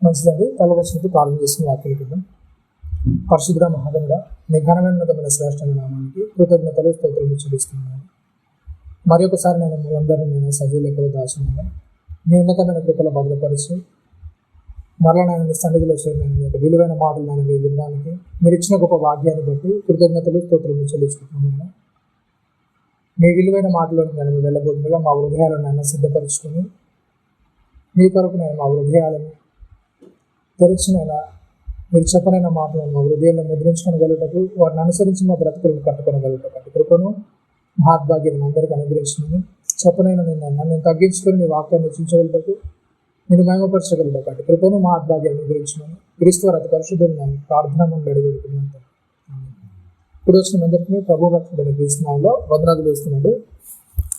మంచిదండి. తలవచ్చినట్టు ప్రారంభం చేసిన వాక్యం కింద పరిశుద్ధ మహాగణుడ నీ ఘనమైనతమైన శ్రేష్టమైన నామానికి కృతజ్ఞతలు స్తోత్రములు చెల్లిస్తున్నాను. మరి ఒకసారి నేను మీరందరినీ నేను సజీవ లెక్కలో దాచున్నాను. మీ ఉన్నతమైన కృపలో భద్రపరిచి మరలా నేను మీ సన్నిధిలో చేరిన మీ యొక్క విలువైన మాటలు నేను వినడానికి మీరు ఇచ్చిన గొప్ప భాగ్యాన్ని బట్టి కృతజ్ఞతలు స్తోత్రములు చెల్లించుకుంటున్నాను. మీ విలువైన మాటలను నేను వెళ్ళబోతుండగా మా హృదయాలను నేను సిద్ధపరచుకొని మీ కొరకు నేను మా హృదయాలను తెరిచిన మీరు చెప్పనైన మాటలను మా హృదయంలో ముద్రించుకొనగలుగుటకు వారిని అనుసరించి మా బ్రతుకులను కట్టుకొనగలుగుటకు కృపను మహాద్భాగ్యాన్ని అందరికీ అనుగ్రహించినాను. చెప్పనైనా నేను తగ్గించుకొని మీ వాక్యాన్ని రచించగలుగుటకు నేను మహిమపరచగలుగుటకు కృపను మహాద్భాగ్యాన్ని అనుగ్రహించినాను. క్రీస్తు వారి అతి పరిశుద్ధులు నేను ప్రార్థన అడిగెడుతున్నాను. ఇప్పుడు వచ్చిన అందరికీ ప్రభు భక్తుడైన క్రీస్తునామంలో వందనాలు వేస్తున్నాడు.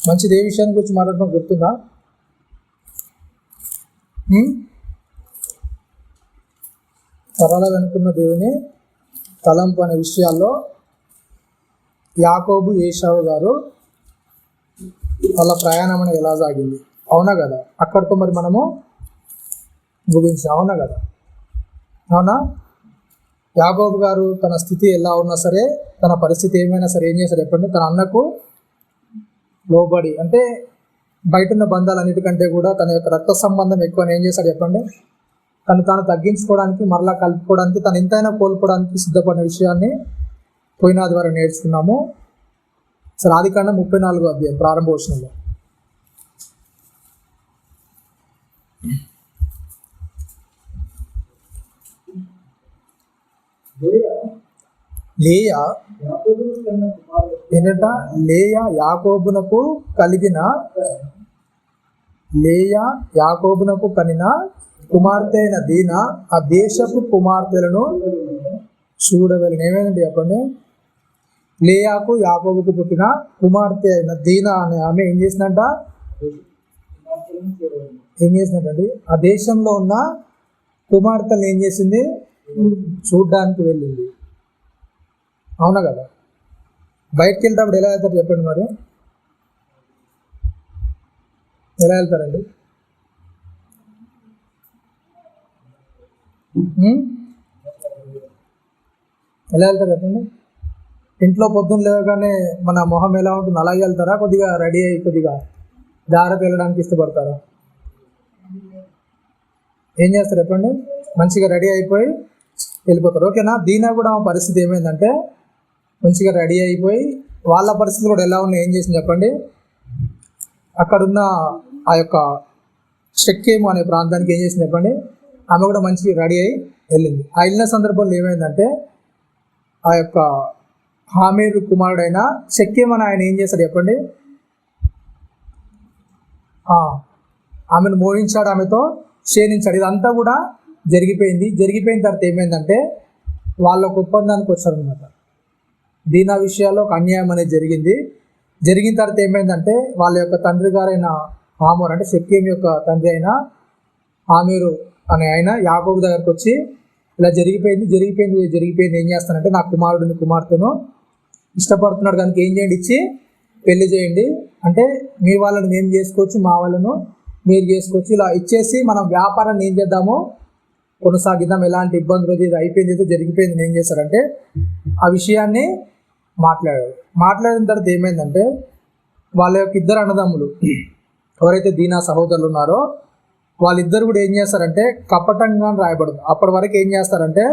మంచిది. ఏ విషయాన్ని గురించి మాట్లాడడం గుర్తుందా? త్వరలో వెనుకున్న దేవుని తలంపు అనే విషయాల్లో యాకోబు ఏశావు గారు వాళ్ళ ప్రయాణం అనేది ఎలా సాగింది, అవునా కదా? అక్కడితో మరి మనము ముగించాం, అవునా కదా? అవునా? యాకోబు గారు తన స్థితి ఎలా ఉన్నా సరే, తన పరిస్థితి ఏమైనా సరే ఏం చేశారు చెప్పండి? తన అన్నకు లోబడి, అంటే బయట ఉన్న బంధాలన్నిటికంటే కూడా తన యొక్క రక్త సంబంధం ఎక్కువ ఏం చేశాడు చెప్పండి? తను తాను తగ్గించుకోవడానికి, మరలా కలుపుకోవడానికి, తను ఎంతైనా కోల్పోవడానికి సిద్ధపడిన విషయాన్ని పోయిన ద్వారా నేర్చుకున్నాము. సరే, ఆదికాండం 34వ అధ్యాయం ప్రారంభోషణంలో లేయా ఏంటంట? లేయా యాకోబునకు కనిన కుమార్తె అయిన దీనా ఆ దేశపు కుమార్తెలను చూడవలెను. ఏమైందండి చెప్పండి? లేయాకు యాకోబుకు పుట్టిన కుమార్తె అయిన దీనా అనే ఆమె ఏం చేసిందంటండి? ఆ దేశంలో ఉన్న కుమార్తెలను ఏం చేసింది? చూడ్డానికి వెళ్ళింది, అవునా కదా? బయటకు వెళ్తాప్పుడు ఎలా వెళ్తారు చెప్పండి? మరి ఎలా వెళ్తారండి? ఎలా వెళ్తారు చెప్పండి? ఇంట్లో పొద్దున్న లేవగానే మన మొహం ఎలా ఉంటుంది అలాగే వెళ్తారా? కొద్దిగా రెడీ అయ్యి కొద్దిగా జాగ్రత్త వెళ్ళడానికి ఇష్టపడతారా? ఏం చేస్తారు చెప్పండి? మంచిగా రెడీ అయిపోయి వెళ్ళిపోతారు, ఓకేనా? దీనా కూడా పరిస్థితి ఏమైందంటే మంచిగా రెడీ అయిపోయి వాళ్ళ పరిస్థితి కూడా ఎలా ఉన్నాయి, ఏం చేసింది చెప్పండి? అక్కడున్న ఆ యొక్క షెక్కేము అనే ప్రాంతానికి ఏం చేసింది చెప్పండి? ఆమె కూడా మంచిగా రెడీ అయి వెళ్ళింది. ఆ వెళ్ళిన సందర్భంలో ఏమైందంటే ఆ యొక్క హామేరు కుమారుడైన షెక్కేము అని ఆయన ఏం చేశాడు చెప్పండి? ఆమెను మోహించాడు, ఆమెతో క్షీణించాడు. ఇదంతా కూడా జరిగిపోయిన తర్వాత ఏమైందంటే వాళ్ళ ఒక ఒప్పందానికి వచ్చారనమాట. దీనా విషయాల్లో ఒక అన్యాయం అనేది జరిగిన తర్వాత ఏమైందంటే వాళ్ళ యొక్క తండ్రి గారైన హామోరు, అంటే షెక్కేము యొక్క తండ్రి అయిన హామేరు అనే ఆయన యాకోబు దగ్గరకు వచ్చి ఇలా జరిగిపోయింది ఏం చేస్తానంటే నా కుమార్తెను ఇష్టపడుతున్నాడు కనుక ఏం చేయండి, ఇచ్చి పెళ్లి చేయండి, అంటే మీ వాళ్ళని మేము చేసుకోవచ్చు, మా వాళ్ళను మీరు చేసుకోవచ్చు, ఇలా ఇచ్చేసి మనం వ్యాపారాన్ని ఏం చేద్దాము, కొనసాగిద్దాం, ఎలాంటి ఇబ్బందులు ఇది అయిపోయింది జరిగిపోయింది ఏం చేశారంటే ఆ విషయాన్ని మాట్లాడిన తర్వాత ఏమైందంటే వాళ్ళ యొక్క ఇద్దరు అన్నదమ్ములు ఎవరైతే దీనా సహోదరులు ఉన్నారో వాళ్ళిద్దరు కూడా ఏం చేస్తారంటే కపటంగా రాయబడుతుంది. అప్పటి వరకు ఏం చేస్తారంటే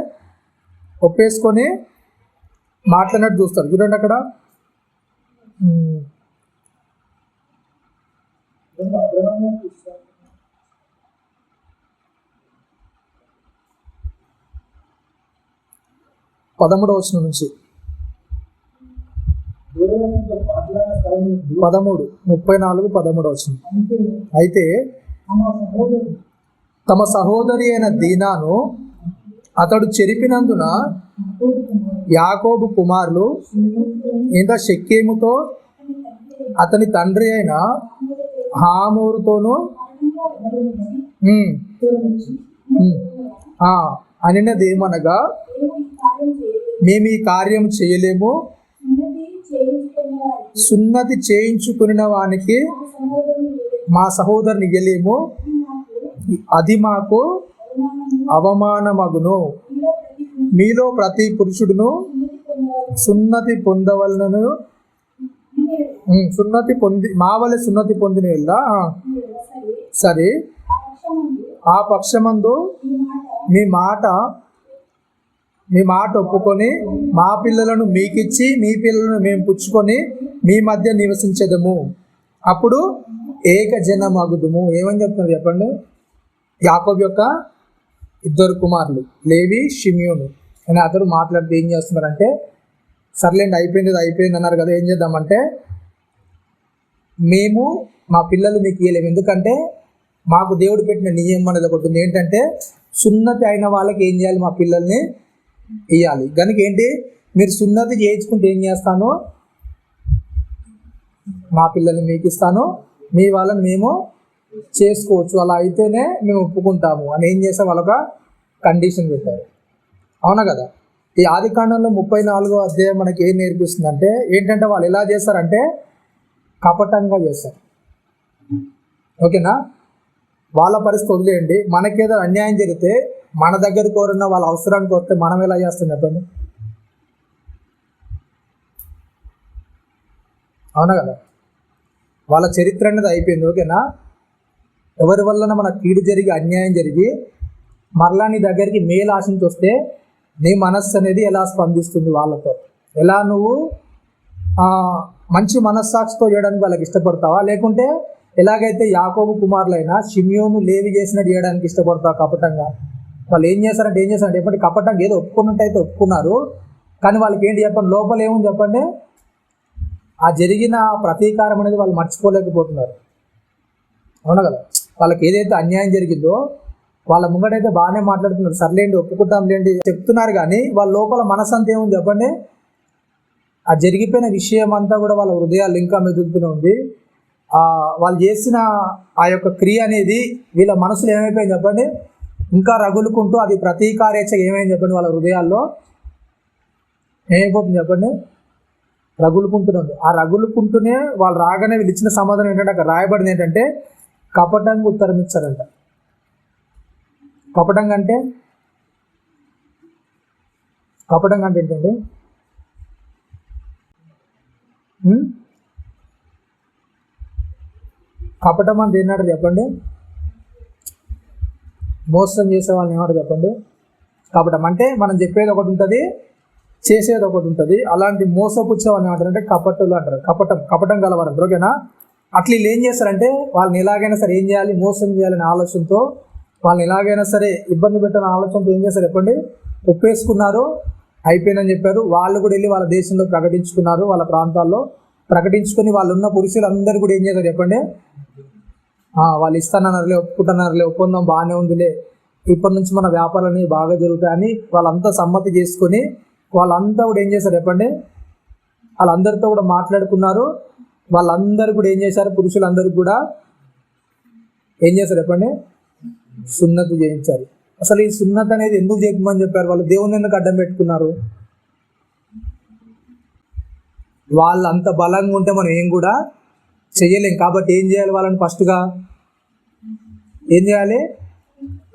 ఒప్పేసుకొని మాట్లాడినట్టు చూస్తారు. చూడండి అక్కడ 13వ వచనం నుంచి 13వ వచనం. అయితే తమ సహోదరి అయిన దీనాను అతడు చెరిపినందున యాకోబు కుమారులు ఇంకా షెక్కేముతో అతని తండ్రి అయిన హామోరుతోనూ అనినదేమనగా మేము ఈ కార్యం చేయలేము, సున్నతి చేయించుకున్న వానికి మా సహోదరుని ఇయ్యలేము, అది మాకు అవమానమగును. మీలో ప్రతి పురుషుడును సున్నతి పొందవలనను సున్నతి పొందిన యెడల సరే ఆ పక్షమందు మీ మాట ఒప్పుకొని మా పిల్లలను మీకిచ్చి మీ పిల్లలను మేము పుచ్చుకొని మీ మధ్య నివసించదము. అప్పుడు ఏకజనమగుదుము. ఏమని చెప్తున్నారు చెప్పండి? యాకోబు యొక్క 2 కుమారులు లేవి, షిమ్యోను అని అతడు మాట్లాడితే ఏం చేస్తున్నారంటే, సర్లేండి అయిపోయింది అన్నారు కదా, ఏం చేద్దామంటే మేము మా పిల్లలు మీకు ఇవ్వలేము. ఎందుకంటే మాకు దేవుడు పెట్టిన నియమం అనేది ఒకటి ఉంది. ఏంటంటే సున్నతి అయిన వాళ్ళకి ఏం చేయాలి? మా పిల్లల్ని ఇవ్వాలి. కనుక ఏంటి, మీరు సున్నతి చేయించుకుంటే ఏం చేస్తాను? మా పిల్లల్ని మీకు ఇస్తాను, మీ వాళ్ళని మేము చేసుకోవచ్చు, అలా అయితేనే మేము ఒప్పుకుంటాము అని ఏం చేస్తాం? వాళ్ళొక కండిషన్ పెట్టారు. అవునా కదా? ఈ ఆదికాండంలో 34వ అధ్యాయం మనకి ఏం నేర్పిస్తుందంటే ఏంటంటే వాళ్ళు ఎలా చేస్తారంటే కపటంగా చేస్తారు. ఓకేనా? వాళ్ళ పరిస్థితి వదిలేయండి. మనకేదో అన్యాయం జరిగితే మన దగ్గర కోరున్న వాళ్ళ అవసరానికి వస్తే మనం ఎలా చేస్తాం చెప్పండి? అవునా కదా? వాళ్ళ చరిత్ర అనేది అయిపోయింది. ఓకేనా? ఎవరి వలన మన కీడు జరిగి అన్యాయం జరిగి మరలా నీ దగ్గరికి మేలు ఆశించి వస్తే నీ మనస్సు అనేది ఎలా స్పందిస్తుంది? వాళ్ళతో ఎలా నువ్వు మంచి మనస్సాక్షితో చేయడానికి వాళ్ళకి ఇష్టపడతావా? లేకుంటే ఎలాగైతే యాకోబు కుమారులైన షిమ్యోను, లేవి చేసినట్టు చేయడానికి ఇష్టపడతావు కపటంగా? వాళ్ళు ఏం చేస్తారంటే ఎప్పటి కపటంగా ఏదో ఒప్పుకున్నట్టయితే ఒప్పుకున్నారు, కానీ వాళ్ళకి ఏంటి చెప్పండి? లోపల ఏముంది చెప్పండి? ఆ జరిగిన ప్రతీకారం అనేది వాళ్ళు మర్చిపోలేకపోతున్నారు. అవునా కదా? వాళ్ళకి ఏదైతే అన్యాయం జరిగిందో వాళ్ళ ముంగటైతే బాగానే మాట్లాడుతున్నారు, సర్లేండి ఒప్పుకుంటాం లేండి చెప్తున్నారు, కానీ వాళ్ళ లోపల మనసంతా ఏముంది చెప్పండి? ఆ జరిగిపోయిన విషయం అంతా కూడా వాళ్ళ హృదయాలు ఇంకా మెదులుతూనే ఉంది. వాళ్ళు చేసిన ఆ యొక్క క్రియ అనేది వీళ్ళ మనసులో ఏమైపోయింది చెప్పండి? ఇంకా రగులుకుంటూ అది ప్రతీకారేచ్ఛగా ఏమైంది చెప్పండి? వాళ్ళ హృదయాల్లో ఏమైపోతుంది చెప్పండి? రగులుకుంటూనే ఉంది. ఆ రగులుకుంటూనే వాళ్ళు రాగానే వీళ్ళు ఇచ్చిన సమాధానం ఏంటంటే, అక్కడ రాయబడింది ఏంటంటే కపటంగా ఉత్తరం ఇచ్చారంట. కపటంగా అంటే ఏంటండి? కపటం అంటే ఏనాడు చెప్పండి? మోసం చేసే వాళ్ళని ఏమాడు చెప్పండి? కపటం అంటే మనం చెప్పేది ఒకటి ఉంటుంది, చేసేది ఒకటి ఉంటుంది. అలాంటి మోసపుచ్చే వాళ్ళని ఏమంటారంటే కపటులు అంటారు. కపటం గలవారు అంటారు. ఓకేనా? అట్లా వీళ్ళు ఏం చేస్తారంటే వాళ్ళని ఎలాగైనా సరే ఏం చేయాలి? మోసం చేయాలనే ఆలోచనతో, వాళ్ళని ఎలాగైనా సరే ఇబ్బంది పెట్టాలనే ఆలోచనతో ఏం చేస్తారు చెప్పండి? ఒప్పేసుకున్నారు, అయిపోయిందని చెప్పారు. వాళ్ళు కూడా వెళ్ళి వాళ్ళ దేశంలో ప్రకటించుకున్నారు, వాళ్ళ ప్రాంతాల్లో ప్రకటించుకొని వాళ్ళు ఉన్న పురుషులందరూ కూడా ఏం చేశారు చెప్పండి? వాళ్ళు ఇస్తానన్నారులే, ఒప్పుకుంటున్నారులే, ఒప్పందం బాగానే ఉందిలే, ఇప్పటి నుంచి మన వ్యాపారాలు బాగా జరుగుతాయని వాళ్ళంతా సమ్మతి చేసుకొని వాళ్ళంతా కూడా ఏం చేశారు చెప్పండి? వాళ్ళందరితో కూడా మాట్లాడుకున్నారు. వాళ్ళందరూ కూడా ఏం చేశారు? పురుషులందరూ కూడా ఏం చేశారు చెప్పండి? సున్నతి చేయించారు. అసలు ఈ సున్నతి అనేది ఎందుకు చేయమని చెప్పారు? వాళ్ళు దేవుని ఎందుకు అడ్డం పెట్టుకున్నారు? వాళ్ళు అంత బలంగా ఉంటే మనం ఏం కూడా చెయ్యలేం. కాబట్టి ఏం చేయాలి? వాళ్ళని ఫస్ట్గా ఏం చేయాలి?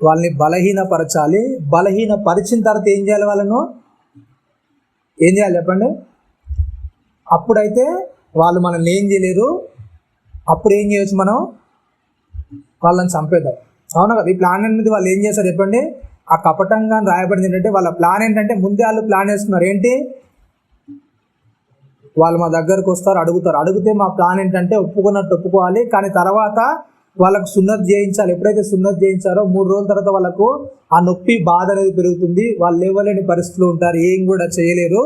వాళ్ళని బలహీనపరచాలి. బలహీనపరిచిన తర్వాత ఏం చేయాలి? వాళ్ళను ఏం చేయాలి చెప్పండి? అప్పుడైతే వాళ్ళు మనల్ని ఏం చేయలేరు. అప్పుడు ఏం చేయొచ్చు? మనం వాళ్ళని చంపేద్దాం. అవునా కదా? ఈ ప్లాన్ అనేది వాళ్ళు ఏం చేస్తారు చెప్పండి? ఆ కపటంగా రాయబడింది ఏంటంటే వాళ్ళ ప్లాన్ ఏంటంటే ముందే వాళ్ళు ప్లాన్ వేసుకున్నారు. ఏంటి? వాళ్ళు మా దగ్గరకు వస్తారు, అడిగితే మా ప్లాన్ ఏంటంటే ఒప్పుకున్నట్టు ఒప్పుకోవాలి, కానీ తర్వాత వాళ్ళకు సున్నతి చేయించాలి. ఎప్పుడైతే సున్నతి చేయించారో 3 రోజుల తర్వాత వాళ్ళకు ఆ నొప్పి, బాధ అనేది పెరుగుతుంది. వాళ్ళు లేవలేని పరిస్థితులు ఉంటారు, ఏం కూడా చేయలేరు.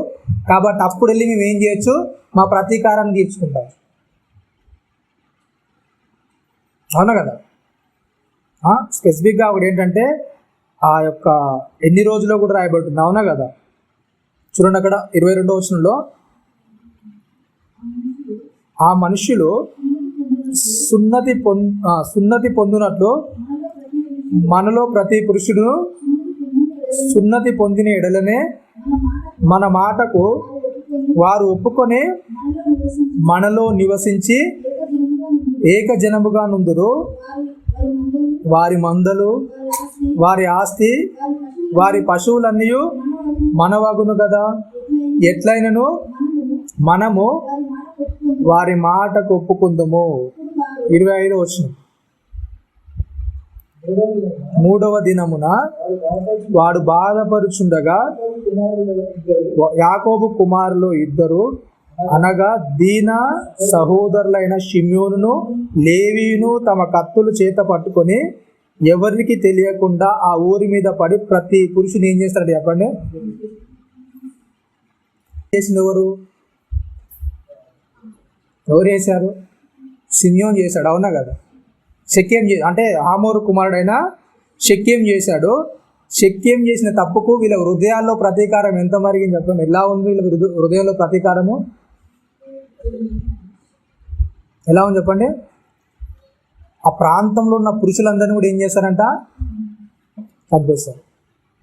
కాబట్టి అప్పుడు వెళ్ళి మేము ఏం చేయొచ్చు? మా ప్రతీకారాన్ని తీర్చుకుంటాం. అవునా కదా? స్పెసిఫిక్గా ఒకటి ఏంటంటే ఆ యొక్క ఎన్ని రోజుల్లో కూడా రాయబడుతుంది. అవునా కదా? చూడండి అక్కడ 22వ వచనంలో, ఆ మనుష్యులు సున్నతి పొందినట్లు మనలో ప్రతి పురుషుడు సున్నతి పొందిన ఎడలనే మన మాటకు వారు ఒప్పుకొని మనలో నివసించి ఏకజనముగా నుందురు. వారి మందలు, వారి ఆస్తి, వారి పశువులన్నీ మనవగును కదా. ఎట్లయినను మనము వారి మాటకు ఒప్పుకుందుము. 25 వచనం. 3వ దినమున వాడు బాధపరుచుండగా యాకోబు కుమారులు ఇద్దరు, అనగా దీనా సహోదరులైన షిమ్యోనును లేవీయును తమ కత్తులు చేత పట్టుకొని ఎవరికి తెలియకుండా ఆ ఊరి మీద పడి ప్రతి పురుషుని ఏం చేస్తాడు చెప్పండి? చేసింది ఎవరు చేశారు? షిమ్యోను చేశాడు, అవునా కదా. షెకెం అంటే హామోరు కుమారుడైన షెకెం చేశాడు. షెకెం చేసిన తప్పుకు వీళ్ళ హృదయాల్లో ప్రతీకారం ఎంత మరిగింది చెప్పండి. ఎలా ఉంది వీళ్ళ హృదయంలో ప్రతీకారము? ఎలా ఉంది చెప్పండి? ఆ ప్రాంతంలో ఉన్న పురుషులందరినీ కూడా ఏం చేస్తారంట? చంపేస్తారు,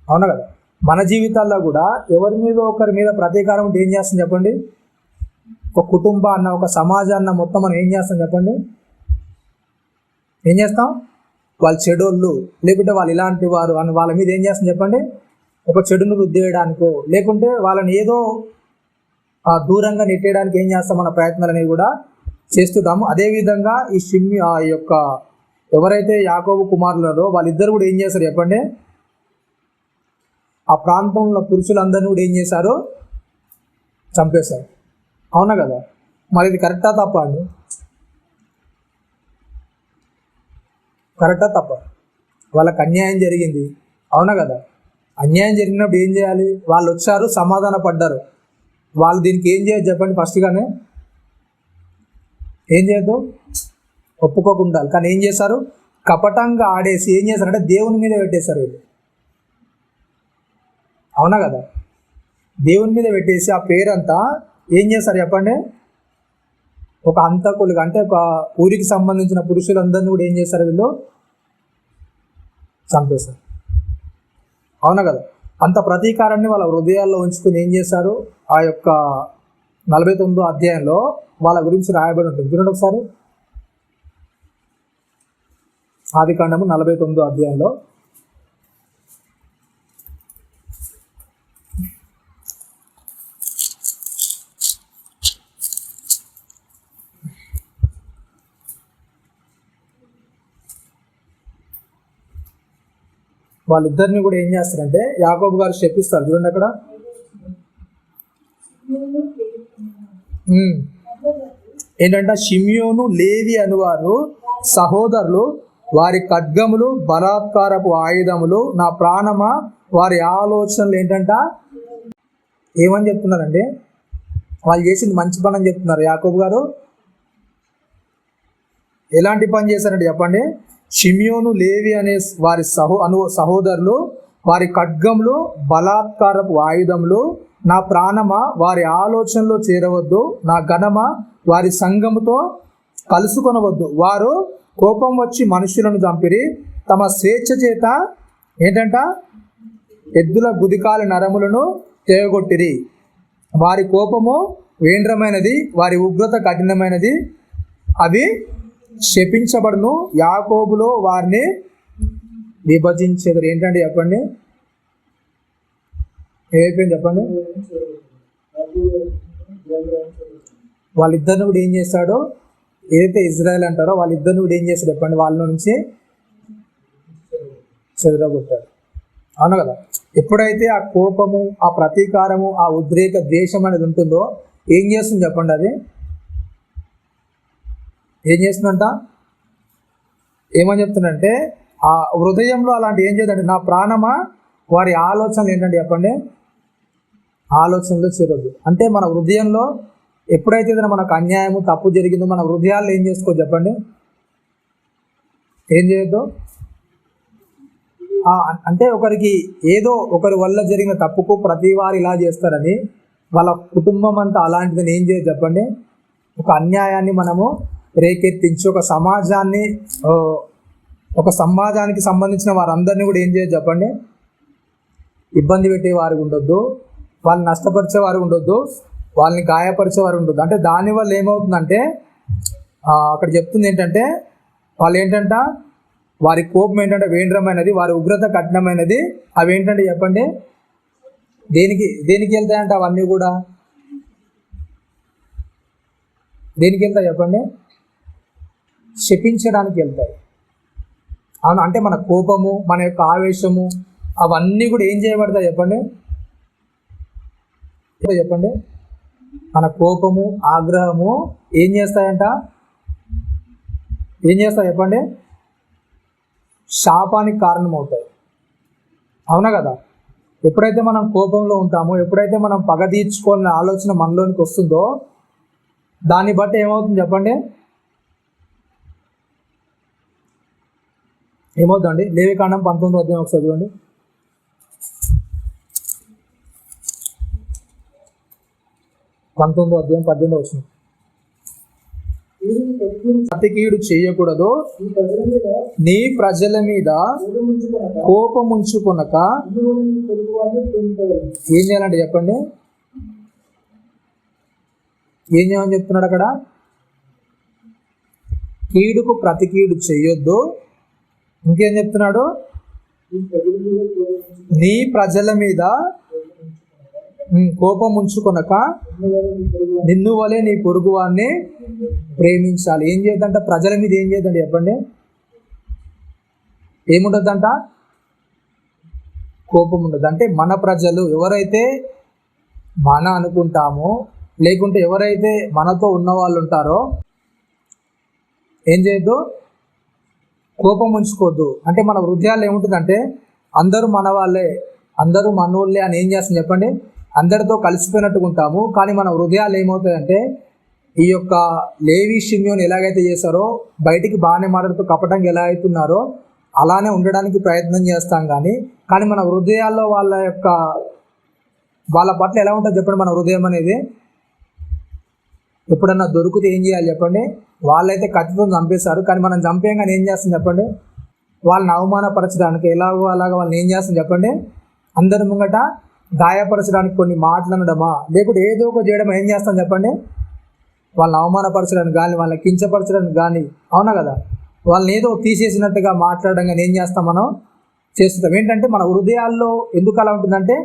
అవునా కదా. మన జీవితాల్లో కూడా ఎవరి మీద ఒకరి మీద ప్రతీకారం ఉంటే ఏం చేస్తాం చెప్పండి? ఒక కుటుంబాన్న, ఒక సమాజాన్న మొత్తం మనం ఏం చేస్తాం చెప్పండి? ఏం చేస్తాం? వాళ్ళు చెడోళ్ళు, లేకుంటే వాళ్ళు ఇలాంటి వారు అని వాళ్ళ మీద ఏం చేస్తాం చెప్పండి? ఒక చెడును రుద్దేయడానికో లేకుంటే వాళ్ళని ఏదో దూరంగా నెట్టేయడానికి ఏం చేస్తాం? మన ప్రయత్నాలు అనేవి కూడా చేస్తుంటాము. అదేవిధంగా ఈ ఆ యొక్క ఎవరైతే యాకోబు కుమారులలో వాళ్ళిద్దరు కూడా ఏం చేశారు చెప్పండి? ఆ ప్రాంతంలో పురుషులందరినీ కూడా ఏం చేశారు? చంపేశారు, అవునా కదా. మరి ఇది కరెక్టా తప్ప అండి? కరెక్టా తప్ప? వాళ్ళకి అన్యాయం జరిగింది, అవునా కదా. అన్యాయం జరిగినప్పుడు ఏం చేయాలి? వాళ్ళు వచ్చారు, సమాధాన పడ్డారు. వాళ్ళు దీనికి ఏం చేయొచ్చు చెప్పండి? ఫస్ట్గానే ఏం చేయొద్దు, ఒప్పుకోకుండా. కానీ ఏం చేశారు? కపటంగా ఆడేసి ఏం చేశారంటే దేవుని మీద పెట్టేశారు వీళ్ళు, అవునా కదా. దేవుని మీద పెట్టేసి ఆ పేరంతా ఏం చేస్తారు చెప్పండి? ఒక హంతకులుగా, అంటే ఒక ఊరికి సంబంధించిన పురుషులందరినీ కూడా ఏం చేస్తారు వీళ్ళు? చంపేశారు, అవునా కదా. అంత ప్రతీకారాన్ని వాళ్ళ హృదయాల్లో ఉంచుకుని ఏం చేశారు? ఆ యొక్క 49వ అధ్యాయంలో వాళ్ళ గురించి రాయబడి ఉంటుంది. చూడండి ఒకసారి. ఆదికాండము 49వ అధ్యాయంలో వాళ్ళిద్దరిని కూడా ఏం చేస్తారంటే యాకోబు గారు శపిస్తారు. చూడండి అక్కడ. ఏంటంటే షిమ్యోను లేవి అనువారు సహోదరులు, వారి ఖడ్గములు బలాత్కారపు ఆయుధములు, నా ప్రాణమా వారి ఆలోచనలు ఏంటంట? ఏమని చెప్తున్నారండి? వాళ్ళు చేసింది మంచి పని అని చెప్తున్నారు. యాకోబు గారు ఎలాంటి పని చేశారంటే చెప్పండి? షిమ్యోను లేవి అనే వారి సహోదరులు, వారి ఖడ్గములు బలాత్కారపు ఆయుధములు, నా ప్రాణమా వారి ఆలోచనలో చేరవద్దు, నా ఘనమా వారి సంఘముతో కలుసుకొనవద్దు. వారు కోపం వచ్చి మనుషులను చంపిరి, తమ స్వేచ్ఛ చేత ఏంటంట? ఎద్దుల గుదికాల నరములను తెగొట్టిరి. వారి కోపము వేంద్రమైనది, వారి ఉగ్రత కఠినమైనది, అవి శపించబడును. యాకోబులో వారిని విభజించేది ఏంటంటే చెప్పండి? ఏమైపోయింది చెప్పండి? వాళ్ళిద్దరిని కూడా ఏం చేస్తాడో, ఏదైతే ఇజ్రాయెల్ అంటారో వాళ్ళిద్దరిని కూడా ఏం చేస్తాడు చెప్పండి? వాళ్ళ నుంచి చెదరగొట్టాడు, అవును కదా. ఎప్పుడైతే ఆ కోపము, ఆ ప్రతీకారము, ఆ ఉద్రేక ద్వేషం అనేది ఉంటుందో ఏం చేస్తుంది చెప్పండి? అది ఏం చేస్తుందంట? ఏమని చెప్తుందంటే ఆ హృదయంలో అలాంటి ఏం చేయదంటే, నా ప్రాణమా వారి ఆలోచనలు ఏంటంటే చెప్పండి? ఆలోచనలు చేరొద్దు. అంటే మన హృదయంలో ఎప్పుడైతే మనకు అన్యాయము, తప్పు జరిగిందో మన హృదయాల్లో ఏం చేసుకో చెప్పండి? ఏం చేయొద్దు. అంటే ఒకరికి ఏదో ఒకరి వల్ల జరిగిన తప్పుకు ప్రతి వారు ఇలా చేస్తారని వాళ్ళ కుటుంబం అంతా అలాంటిదని ఏం చేయదు చెప్పండి? ఒక అన్యాయాన్ని మనము రేకెత్తించి ఒక సమాజానికి సంబంధించిన వారందరినీ కూడా ఏం చేయదు చెప్పండి? ఇబ్బంది పెట్టేవారు ఉండొద్దు, వాళ్ళని నష్టపరిచేవారు ఉండొద్దు, వాళ్ళని గాయపరిచేవారు ఉండొద్దు. అంటే దానివల్ల ఏమవుతుందంటే అక్కడ చెప్తుంది ఏంటంటే వాళ్ళు ఏంటంట? వారి కోపం ఏంటంటే వేంద్రమైనది, వారి ఉగ్రత కఠినమైనది. అవి ఏంటంటే చెప్పండి, దేనికి వెళ్తాయంట అవన్నీ కూడా? దేనికి వెళ్తాయి చెప్పండి? శపించడానికి వెళ్తాయి. అవును, అంటే మన కోపము, మన యొక్క ఆవేశము అవన్నీ కూడా ఏం చేయబడతాయి చెప్పండి? చెప్పండి, మన కోపము, ఆగ్రహము ఏం చేస్తాయంట? ఏం చేస్తాయి చెప్పండి? శాపానికి కారణమవుతాయి. అవునా కదా? ఎప్పుడైతే మనం కోపంలో ఉంటామో, ఎప్పుడైతే మనం పగ తీర్చుకోవాలనే ఆలోచన మనలోనికి వస్తుందో, దాన్ని బట్టి ఏమవుతుంది చెప్పండి? ఏమవుతుందండి? లేవికాండం 19వ అధ్యాయం ఒకసారి చూడండి. పంతొమ్మిదో అధ్యాయం 18వ వచనం. ప్రతికీడు చేయకూడదు, నీ ప్రజల మీద కోపముంచుకొనక. ఏం చేయాలంటే చెప్పండి? ఏం చేయమని చెప్తున్నాడు అక్కడ? కీడుకు ప్రతి కీడు చేయొద్దు. ఇంకేం చెప్తున్నాడు? నీ ప్రజల మీద కోపం ఉంచుకొనక నిన్ను వలె నీ పొరుగు వారిని ప్రేమించాలి. ఏం చేయొద్దంట? ప్రజల మీద ఏం చేయొద్దండి చెప్పండి? ఏముండద్దంట? కోపం ఉండదు. అంటే మన ప్రజలు ఎవరైతే మన అనుకుంటామో, లేకుంటే ఎవరైతే మనతో ఉన్న వాళ్ళు ఉంటారో ఏం చేయొద్దు? కోపం ఉంచుకోవద్దు. అంటే మన హృదయాలు ఏముంటుందంటే అందరూ మన వాళ్ళే, అందరూ మనోళ్ళే అని ఏం చేస్తాం చెప్పండి? అందరితో కలిసిపోయినట్టుగా ఉంటాము. కానీ మన హృదయాలు ఏమవుతాయంటే ఈ యొక్క లేవి షిమ్యోను ఎలాగైతే చేశారో, బయటికి బాగానే మాట్లాడుతూ కపటంగా ఎలా అవుతున్నారో అలానే ఉండడానికి ప్రయత్నం చేస్తాం. కానీ మన హృదయాల్లో వాళ్ళ పట్ల ఎలా ఉంటుంది చెప్పండి? మన హృదయం అనేది ఎప్పుడన్నా దొరికితే ఏం చేయాలి చెప్పండి? వాళ్ళైతే కత్తితో చంపేశారు, కానీ మనం చంపేయంగానే ఏం చేస్తాం చెప్పండి? వాళ్ళని అవమానపరచడానికి ఎలాగో అలాగా వాళ్ళని ఏం చేస్తాం చెప్పండి? అందరి ముంగట గాయపరచడానికి కొన్ని మాట్లాడడమా, లేకుంటే ఏదో ఒక చేయడం ఏం చేస్తాం చెప్పండి? వాళ్ళని అవమానపరచడానికి కానీ, వాళ్ళని కించపరచడానికి కానీ. అవునా కదా? వాళ్ళని ఏదో తీసేసినట్టుగా మాట్లాడడం కానీ ఏం చేస్తాం మనం? చేస్తుంటాం. ఏంటంటే మన హృదయాల్లో ఎందుకు అలా ఉంటుందంటే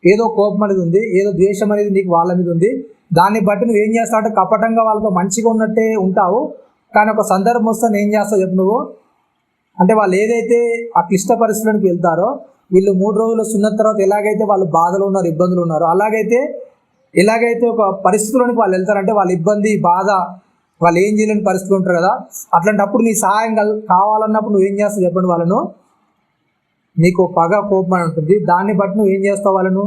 ఏదో కోపం అనేది ఉంది, ఏదో ద్వేషం అనేది నీకు వాళ్ళ మీద ఉంది. దాన్ని బట్టి నువ్వు ఏం చేస్తావు అంటే కపటంగా వాళ్ళతో మంచిగా ఉన్నట్టే ఉంటావు. కానీ ఒక సందర్భం వస్తే ఏం చేస్తావు చెప్పు నువ్వు? అంటే వాళ్ళు ఏదైతే ఆ క్లిష్ట పరిస్థితులకు వెళ్తారో, వీళ్ళు 3 రోజులు సున్నత తర్వాత ఎలాగైతే వాళ్ళు బాధలు ఉన్నారు, ఇబ్బందులు ఉన్నారు, ఎలాగైతే ఒక పరిస్థితుల్లోనికి వాళ్ళు వెళ్తారంటే వాళ్ళ ఇబ్బంది, బాధ, వాళ్ళు ఏం చేయలేని పరిస్థితులు ఉంటారు కదా. అట్లాంటప్పుడు నీ సహాయం కావాలన్నప్పుడు నువ్వు ఏం చేస్తావు చెప్పండి? వాళ్ళను నీకు పగ, కోపం అని ఉంటుంది. దాన్ని బట్టి నువ్వు ఏం చేస్తావు? వాళ్ళను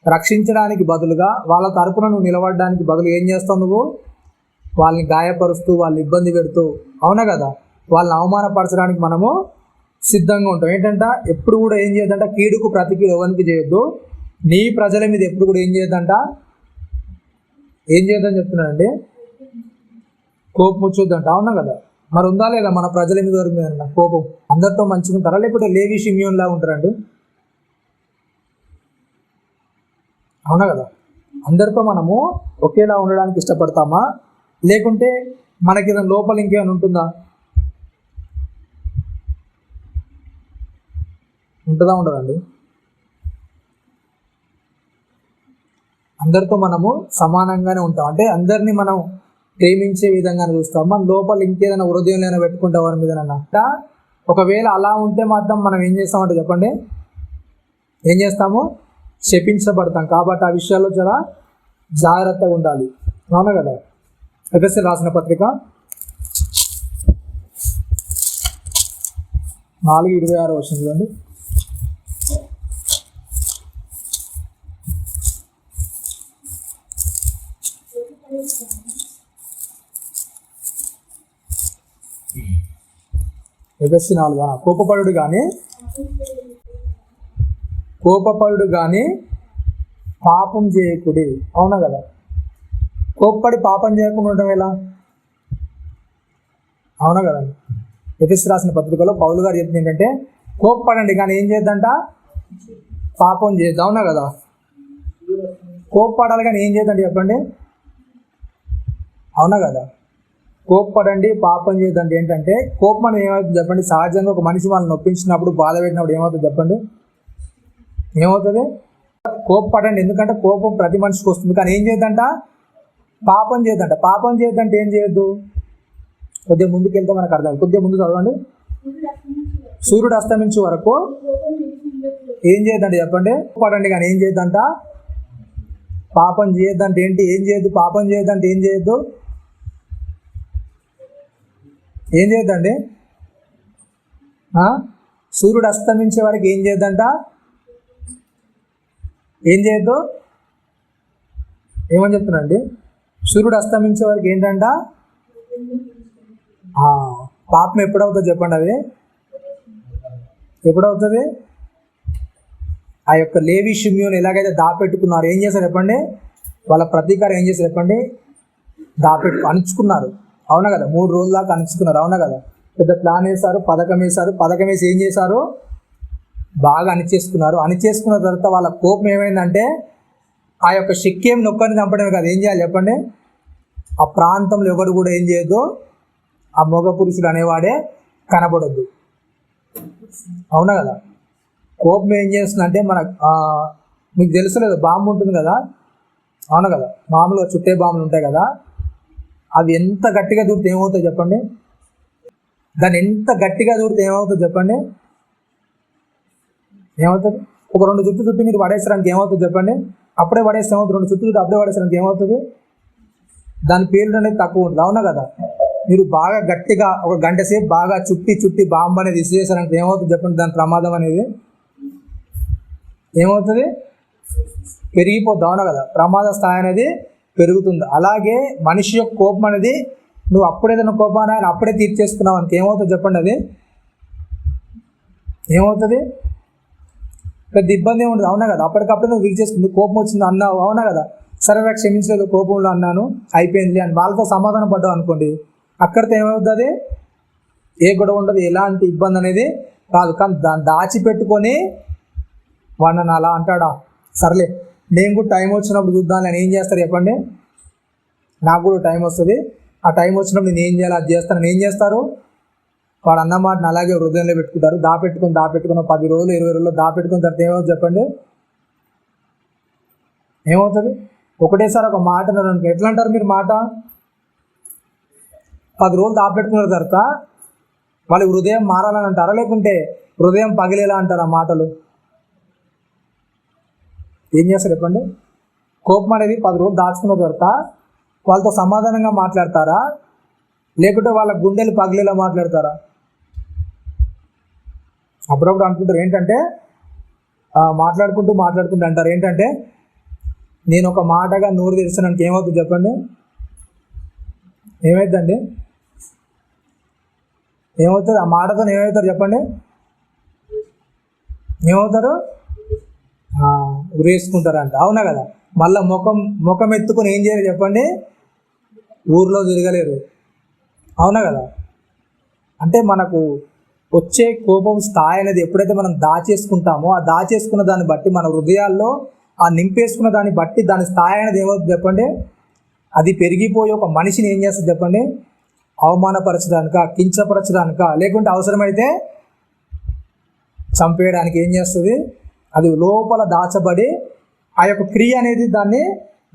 రక్షించడానికి బదులుగా, వాళ్ళ తరపున నువ్వు నిలబడడానికి బదులు ఏం చేస్తావు? నువ్వు వాళ్ళని గాయపరుస్తూ, వాళ్ళని ఇబ్బంది పెడుతూ, అవునా కదా, వాళ్ళని అవమానపరచడానికి మనము సిద్ధంగా ఉంటాం. ఏంటంట? ఎప్పుడు కూడా ఏం చేయొద్దంట? కీడుకు ప్రతి కీడు ఎవరికి చేయొద్దు. నీ ప్రజల మీద ఎప్పుడు కూడా ఏం చేయొద్దంట? ఏం చేయొద్దని చెప్తున్నానండి? కోపం వచ్చొద్దంట. అవునా కదా? మరి ఉందా లేదా మన ప్రజల మీద వారి మీద కోపం? అందరితో మంచిగా ఉంటారా, లేకపోతే లేవి షిమ్యోన్ లాగా ఉంటారండి? అవునా కదా? అందరితో మనము ఒకేలా ఉండడానికి ఇష్టపడతామా, లేకుంటే మనకి ఏదైనా లోపల ఇంకేమైనా ఉంటుందా? ఉంటుందా, ఉండదండి? అందరితో మనము సమానంగానే ఉంటాం. అంటే అందరినీ మనం ప్రేమించే విధంగానే చూస్తాం. మన లోపల ఇంకేదైనా హృదయంలో పెట్టుకుంటాం వారి మీద. ఒకవేళ అలా ఉంటే మాత్రం మనం ఏం చేస్తామంటే చెప్పండి? ఏం చేస్తాము? శపించబడతాం. కాబట్టి ఆ విషయాల్లో చాలా జాగ్రత్తగా ఉండాలి. అవునా కదా? ఎఫెసీయులకు రాసిన పత్రిక 4:26 వచనం చూడండి. ఎఫెసీ 4. కోపపడుడు కానీ పాపం చేయకుడి. అవునా కదా? కోప్పడి పాపం చేయకుండా ఉండడం ఎలా? అవునా కదండి? ఎఫెసీ రాసిన పత్రికలో పౌలు గారు చెప్పింది ఏంటంటే కోప్పడండి, కానీ ఏం చేయొద్దంట? పాపం చేయొద్దు. అవునా కదా? కోప్పడాలి కానీ ఏం చేయొద్దండి చెప్పండి? అవునా కదా? కోప్పడండి పాపం చేయదండి ఏంటంటే కోపం అనేది ఏమవుతుంది చెప్పండి. సహజంగా ఒక మనిషి వాళ్ళని నొప్పించినప్పుడు బాధ పెట్టినప్పుడు ఏమవుతుంది చెప్పండి, ఏమవుతుంది? కోప్పడండి, ఎందుకంటే కోపం ప్రతి మనిషికి వస్తుంది. కానీ ఏం చేయొద్దంట, పాపం చేయొద్దంట. పాపం చేయొద్దంటే ఏం చేయొద్దు? కొద్దిగా ముందుకు వెళ్తే మనకు అర్థం. కొద్దిగా ముందు చదవండి. సూర్యుడు అస్తమించే వరకు ఏం చేయొద్దంట చెప్పండి, కోప్పడండి కానీ ఏం చేయొద్దంట, పాపం చేయొద్దంటే ఏంటి? ఏం చేయొద్దు? పాపం చేయొద్దంటే ఏం చేయొద్దు? ఏం చేయొద్దండి? సూర్యుడు అస్తమించే వరకు ఏం చేయొద్దంట, ఏం చేయొద్దు? ఏమని చెప్తున్నాండి? సూర్యుడు అస్తమించే వరకు ఏంటంట, పాపం ఎప్పుడవుతుంది చెప్పండి? అది ఎప్పుడవుతుంది? ఆ యొక్క లేవి షిమ్యోను ఎలాగైతే దాపెట్టుకున్నారు, ఏం చేశారు చెప్పండి? వాళ్ళ ప్రతీకారం ఏం చేశారు చెప్పండి? అణుచుకున్నారు. అవునా కదా? 3 రోజుల దాకా అణుచుకున్నారు. అవునా కదా? పెద్ద ప్లాన్ వేశారు, పథకం వేశారు. పథకం వేసి ఏం చేశారు? బాగా అణిచేసుకున్నారు. అణిచేసుకున్న తర్వాత వాళ్ళ కోపం ఏమైందంటే ఆ యొక్క షెక్కేం నొక్కని చంపడమే కాదు, ఏం చేయాలి చెప్పండి? ఆ ప్రాంతంలో ఎవరు కూడా ఏం చేయొద్దు, ఆ మగ పురుషుడు అనేవాడే కనబడొద్దు. అవునా కదా? కోపం ఏం చేస్తుందంటే మీకు తెలుసలేదు, బాంబు ఉంటుంది కదా, అవునా కదా? మామూలుగా చుట్టే బాంబులు ఉంటాయి కదా, అవి ఎంత గట్టిగా దూరితే ఏమవుతుందో చెప్పండి? దాన్ని ఎంత గట్టిగా దూరితే ఏమవుతుందో చెప్పండి? ఏమవుతుంది? ఒక 2 చుట్టూ మీరు పడేసడానికి ఏమవుతుంది చెప్పండి? అప్పుడే పడేస్తే ఏమవుతుంది? 2 చుట్టూ అప్పుడే పడేసడానికి ఏమవుతుంది? దాని పేరు అనేది తక్కువ ఉంటుంది. అవునా కదా? మీరు బాగా గట్టిగా ఒక గంట సేపు బాగా చుట్టి బాంబు అనేది ఇసిరేసారంటే ఏమవుతుంది చెప్పండి? దాని ప్రమాదం అనేది ఏమవుతుంది? పెరిగిపోద్ది. అవునా కదా? ప్రమాద స్థాయి అనేది పెరుగుతుంది. అలాగే మనిషి యొక్క కోపం అనేది నువ్వు అప్పుడేదైనా కోపాన్ని ఆయన అప్పుడే తీర్చేసుకున్నావు అనుకో, ఏమవుతుంది చెప్పండి? అది ఏమవుతుంది? పెద్ద ఇబ్బంది ఏముంటుంది. అవునా కదా? అప్పటికప్పుడే నువ్వు తీర్చేసుకుంది. కోపం వచ్చింది అన్నావు, అవునా కదా? సరే క్షమించలేదు, కోపంలో అన్నాను, అయిపోయింది అని వాళ్ళతో సమాధానం పడ్డావు అనుకోండి, అక్కడితో ఏమవుతుంది? ఏ గొడవ ఉండదు, ఎలాంటి ఇబ్బంది అనేది రాదు. కానీ దాన్ని దాచిపెట్టుకొని వాడు నన్ను అలా అంటాడా, సర్లే నేను కూడా టైం వచ్చినప్పుడు చూద్దాం అని ఏం చేస్తారు చెప్పండి? నాకు కూడా టైం వస్తుంది, ఆ టైం వచ్చినప్పుడు నేను ఏం చేయాలి అది చేస్తాను. ఏం చేస్తారు? వాడు అన్నమాటను అలాగే హృదయంలో పెట్టుకుంటారు. దాపెట్టుకుని 10 రోజులు 20 రోజుల్లో దాపెట్టుకున్న తర్వాత ఏమవుతుంది చెప్పండి? ఏమవుతుంది? ఒకటేసారి ఒక మాట అన్నారు, ఎట్లా అంటారు మీరు మాట? 10 రోజులు దాపెట్టుకున్న తర్వాత వాళ్ళకి హృదయం మారాలని అంటారా, లేకుంటే హృదయం పగిలేలా అంటారా మాటలు? ఏం చేస్తారు చెప్పండి? కోపం అనేది 10 రోజులు దాచుకున్న తర్వాత వాళ్ళతో సమాధానంగా మాట్లాడతారా, లేకుంటే వాళ్ళ గుండెలు పగిలేలా మాట్లాడతారా? అప్పుడప్పుడు అనుకుంటారు ఏంటంటే మాట్లాడుకుంటూ అంటారు ఏంటంటే, నేను ఒక మాటగా నోరు తెరిచానికి ఏమవుతుంది చెప్పండి? ఏమవుతుందండి? ఏమవుతుంది? ఆ మాటతో ఏమవుతారు చెప్పండి? ఏమవుతారు? ఉరేసుకుంటారంట. అవునా కదా? మళ్ళీ ముఖం ఎత్తుకొని ఏం చేయాలి చెప్పండి? ఊర్లో తిరగలేరు. అవునా కదా? అంటే మనకు వచ్చే కోపం స్థాయి అనేది ఎప్పుడైతే మనం దాచేసుకుంటామో, ఆ దాచేసుకున్న దాన్ని బట్టి మన హృదయాల్లో ఆ నింపేసుకున్న దాన్ని బట్టి దాని స్థాయి అనేది ఏమవుతుంది చెప్పండి? అది పెరిగిపోయి ఒక మనిషిని ఏం చేస్తుంది చెప్పండి? అవమానపరచడానిక, కించపరచడానిక, లేకుంటే అవసరమైతే చంపేయడానికి ఏం చేస్తుంది? అది లోపల దాచబడి ఆ యొక్క క్రియ అనేది దాన్ని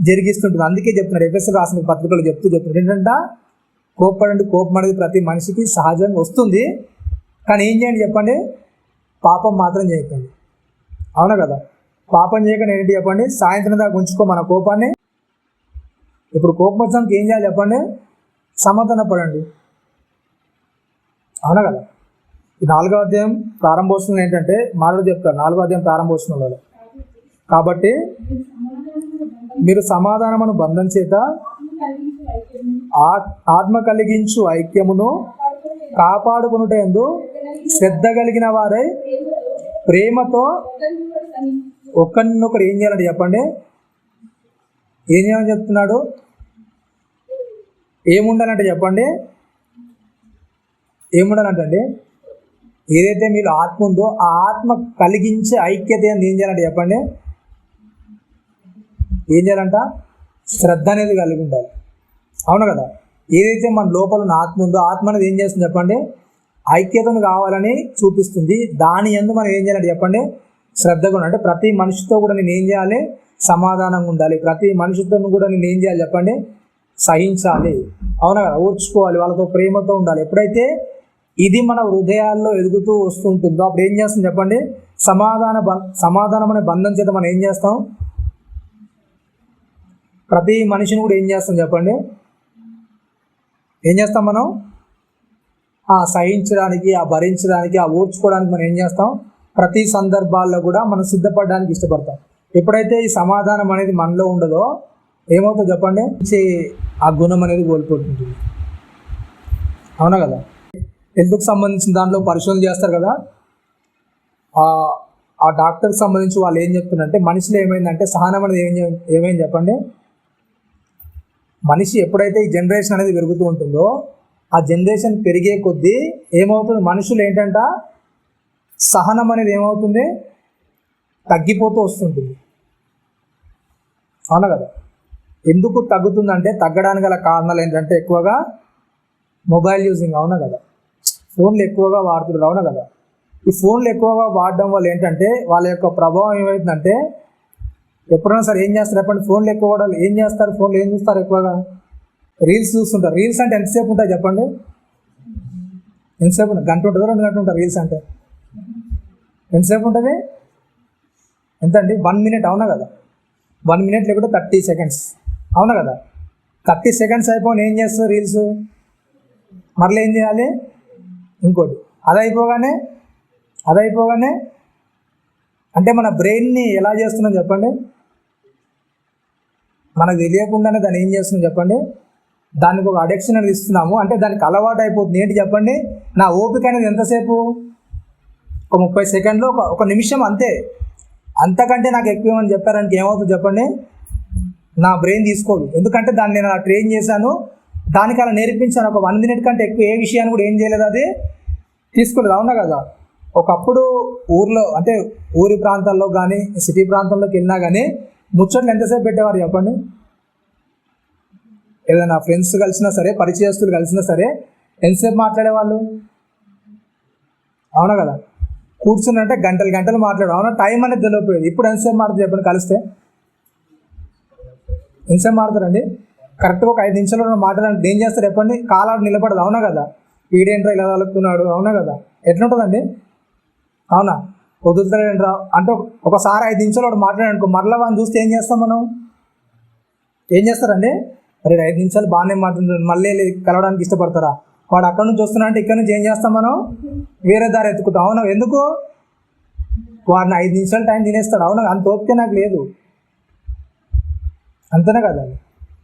జరిగిస్తుంటుంది. అందుకే చెప్తున్నాడు ఎఫెసీయులకు రాసిన పత్రికలు చెప్తున్నాడు ఏంటంటే, కోపం అనేది ప్రతి మనిషికి సహజంగా వస్తుంది. కానీ ఏం చేయండి చెప్పండి? పాపం మాత్రం చేయకండి. అవునా కదా? పాపం చేయకుండా ఏంటి చెప్పండి? సాయంత్రం దాకా ఉంచుకో మన కోపాన్ని. ఇప్పుడు కోపం వచ్చాక ఏం చేయాలి చెప్పండి? సమాధాన పడండి. అవునా కదా? ఈ 4వ అధ్యాయం ప్రారంభోత్సవం ఏంటంటే మాట్లాడు చెప్తారు. 4వ అధ్యాయం ప్రారంభోత్సవంలో, కాబట్టి మీరు సమాధానమును బంధం చేత ఆత్మ కలిగించు ఐక్యమును కాపాడుకొనుటయందు శ్రద్ధ కలిగిన వారై ప్రేమతో ఒకరినొకరు ఏం చేయాలంటే చెప్పండి? ఏం చేయాలని చెప్తున్నాడు? ఏముండాలంటే చెప్పండి? ఏముండాలంటే ఏదైతే మీరు ఆత్మ ఉందో ఆ ఆత్మ కలిగించే ఐక్యత ఏం చేయాలంటే చెప్పండి? ఏం చేయాలంట? శ్రద్ధ అనేది కలిగి ఉండాలి. అవును కదా? ఏదైతే మన లోపల ఉన్న ఆత్మ ఉందో ఆత్మ అనేది ఏం చేస్తుంది చెప్పండి, ఐక్యతను కావాలని చూపిస్తుంది. దాని యందు మనం ఏం చేయాలంటే చెప్పండి, శ్రద్ధగా ఉండాలి. అంటే ప్రతి మనిషితో కూడా నేను ఏం చేయాలి, సమాధానంగా ఉండాలి. ప్రతి మనిషితో కూడా నేను ఏం చేయాలి చెప్పండి, సహించాలి. అవునా కదా, ఓర్చుకోవాలి, వాళ్ళతో ప్రేమతో ఉండాలి. ఎప్పుడైతే ఇది మన హృదయాల్లో ఎదుగుతూ వస్తుంటుందో అప్పుడు ఏం చేస్తాం చెప్పండి, సమాధానం అనే బంధం చేత మనం ఏం చేస్తాం, ప్రతి మనిషిని కూడా ఏం చేస్తాం చెప్పండి, ఏం చేస్తాం మనం, సహించడానికి, భరించడానికి, ఓర్చుకోవడానికి మనం ఏం చేస్తాం, ప్రతి సందర్భాల్లో కూడా మనం సిద్ధపడడానికి ఇష్టపడతాం. ఎప్పుడైతే ఈ సమాధానం అనేది మనలో ఉండదో ఏమవుతుందో చెప్పండి, ఆ గుణం అనేది కోల్పోతుంటుంది. అవునా కదా. హెల్త్కి సంబంధించిన దాంట్లో పరిశోధన చేస్తారు కదా, ఆ డాక్టర్కి సంబంధించి వాళ్ళు ఏం చెప్తున్నారంటే మనిషిలో ఏమైందంటే సహనం అనేది ఏమైంది చెప్పండి, మనిషి ఎప్పుడైతే ఈ జనరేషన్ అనేది పెరుగుతూ ఉంటుందో ఆ జనరేషన్ పెరిగే కొద్దీ ఏమవుతుంది, మనుషులు ఏంటంట సహనం అనేది ఏమవుతుంది, తగ్గిపోతూ వస్తుంటుంది. అవునా కదా. ఎందుకు తగ్గుతుందంటే తగ్గడానికి గల కారణాలు ఏంటంటే ఎక్కువగా మొబైల్ యూజింగ్. అవునా కదా, ఫోన్లు ఎక్కువగా వాడుతున్నారు. అవునా కదా. ఈ ఫోన్లు ఎక్కువగా వాడడం వల్ల ఏంటంటే వాళ్ళ యొక్క ప్రభావం ఏమవుతుందంటే ఎప్పుడైనా సరే ఏం చేస్తారు చెప్పండి, ఫోన్లు ఎక్కువ వాడాలి, ఏం చేస్తారు, ఫోన్లు ఏం చూస్తారు, ఎక్కువగా రీల్స్ చూస్తుంటారు. రీల్స్ అంటే ఎంతసేపు ఉంటాయి చెప్పండి, ఎంతసేపు ఉంటుంది, గంట ఉంటుందో 2 గంటలు ఉంటారు రీల్స్ అంటే, ఎంతసేపు ఉంటుంది, ఎంత అండి, 1 మినిట్. అవునా కదా, 1 మినిట్ లేకుంటే 30 సెకండ్స్. అవునా కదా. 30 సెకండ్స్ అయిపోయి ఏం చేస్తారు రీల్స్, మరలా ఏం చేయాలి ఇంకోటి, అది అయిపోగానే అంటే మన బ్రెయిన్ని ఎలా చేస్తున్నాం చెప్పండి, మనకు తెలియకుండానే దాన్ని ఏం చేస్తున్నాం చెప్పండి, దానికి ఒక అడిక్షన్ అనేది ఇస్తున్నాము. అంటే దానికి అలవాటు అయిపోతుంది. ఏంటి చెప్పండి, నా ఓపిక అనేది ఎంతసేపు, ఒక 30 సెకండ్లో, ఒక నిమిషం అంతే. అంతకంటే నాకు ఎక్కువ ఏమని చెప్పారంటే ఏమవుతుంది చెప్పండి, నా బ్రెయిన్ తీసుకోదు. ఎందుకంటే దాన్ని నేను అలా ట్రైన్ చేశాను, దానికి అలా నేర్పించాను. ఒక 1 మినిట్ కంటే ఎక్కువ ఏ విషయాన్ని కూడా ఏం చేయలేదు, అది తీసుకోలేదు. అవునా కదా. ఒకప్పుడు ఊర్లో అంటే ఊరి ప్రాంతాల్లో కానీ సిటీ ప్రాంతంలోకి వెళ్ళినా కానీ ముచ్చట్లు ఎంతసేపు పెట్టేవారు చెప్పండి, ఏదైనా ఫ్రెండ్స్ కలిసినా సరే, పరిచయస్తులు కలిసినా సరే ఎంతసేపు మాట్లాడేవాళ్ళు. అవునా కదా. కూర్చున్నంటే గంటలు మాట్లాడు. అవునా, టైం అనేది తెలియపోయేది. ఇప్పుడు ఎంతసేపు మాట్లాడు చెప్పండి, కలిస్తే ఎంతసేపు మాట్లాడతారండి, కరెక్ట్గా ఒక 5 నిమిషాలు మాట్లాడాలంటే ఏం చేస్తారు చెప్పండి, కాలాడు నిలబడదు. అవునా కదా. వీడేంట్రా ఇలా తలుపుతున్నాడు. అవునా కదా. ఎట్లుంటుందండి, అవునా, వదులుతాడేంట్రా అంటే ఒకసారి 5 నిమిషాలు మాట్లాడానుకో, మరలా వాడిని చూస్తే ఏం చేస్తాం మనం, ఏం చేస్తారండి, అరే 5 నిమిషాలు బాగానే మాట్లాడుతున్నాడు, మళ్ళీ కలవడానికి ఇష్టపడతారా, వాడు అక్కడ నుంచి వస్తున్నా అంటే ఇక్కడ నుంచి ఏం చేస్తాం మనం, వేరే దారి ఎత్తుకుంటాం. అవునా, ఎందుకు, వాడిని 5 నిమిషాలు టైం తినేస్తాడు. అవునా, అంత ఓపిక నాకు లేదు. అంతేనా కదా.